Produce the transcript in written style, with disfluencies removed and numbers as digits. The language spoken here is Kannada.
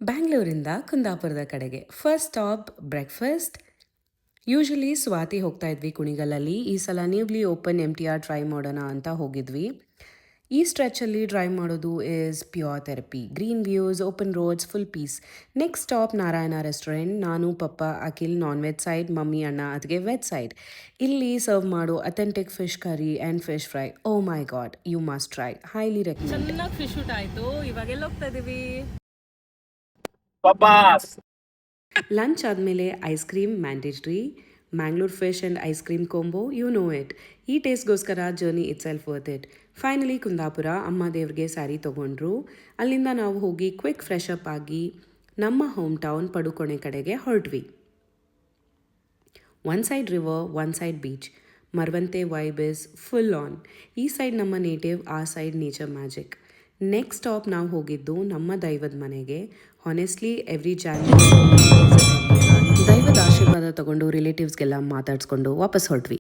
ಬ್ಯಾಂಗ್ಳೂರಿಂದ ಕುಂದಾಪುರದ ಕಡೆಗೆ first stop breakfast. Usually Swathi ಹೋಗ್ತಾ ಇದ್ವಿ ಕುಣಿಗಲಲ್ಲಿ. ಈ ಸಲ ನ್ಯೂಲಿ ಓಪನ್ MTR ಟ್ರೈ ಮಾಡೋಣ ಅಂತ ಹೋಗಿದ್ವಿ. ಈ ಸ್ಟ್ರೆಚಲ್ಲಿ ಡ್ರೈವ್ ಮಾಡೋದು is pure therapy. Green views, open roads, full peace. Next stop Narayana restaurant. ನಾನು, ಪಪ್ಪ, Akhil non veg side, mummy ಅಣ್ಣ ಅದಕ್ಕೆ ವೆಜ್ ಸೈಡ್. ಇಲ್ಲಿ ಸರ್ವ್ ಮಾಡೋ authentic fish curry and fish fry, oh my god, you must try. Highly recommend. ಚೆನ್ನಾಗಿ ಫಿಶ್ ಊಟ ಆಯ್ತು. ಇವಾಗ ಎಲ್ಲಿ ಹೋಗ್ತಾ ಇದೀವಿ? ಲಂಚ್ ಆದಮೇಲೆ ice cream mandatory. Mangalore fish and ice cream combo, you know it. ಈ ಟೇಸ್ಟ್ಗೋಸ್ಕರ ಜರ್ನಿ ಇಟ್ ಸೆಲ್ಫ್ ವರ್ತ್ ಇಟ್. ಫೈನಲಿ ಕುಂದಾಪುರ. ಅಮ್ಮ ದೇವ್ರಿಗೆ ಸ್ಯಾರಿ ತೊಗೊಂಡ್ರು. ಅಲ್ಲಿಂದ ನಾವು ಹೋಗಿ ಕ್ವಿಕ್ ಫ್ರೆಶ್ ಅಪ್ ಆಗಿ ನಮ್ಮ ಹೋಮ್ ಟೌನ್ ಪಡುಕೋಣೆ ಕಡೆಗೆ ಹೊರಟ್ವಿ. One side river, one side beach. Maravanthe vibe is full on. ಈ ಸೈಡ್ ನಮ್ಮ ನೇಟಿವ್, ಆ side nature magic. Next stop ನಾವು ಹೋಗಿದ್ದು ನಮ್ಮ ದೈವದ ಮನೆಗೆ. ಹಾನೆಸ್ಟ್ಲಿ ಎವ್ರಿ ಜಾನ್ವರಿ ದೈವದ ಆಶೀರ್ವಾದ ತಗೊಂಡು ರಿಲೇಟಿವ್ಸ್ಗೆಲ್ಲ ಮಾತಾಡಿಸ್ಕೊಂಡು ವಾಪಸ್ ಹೊರಟ್ವಿ.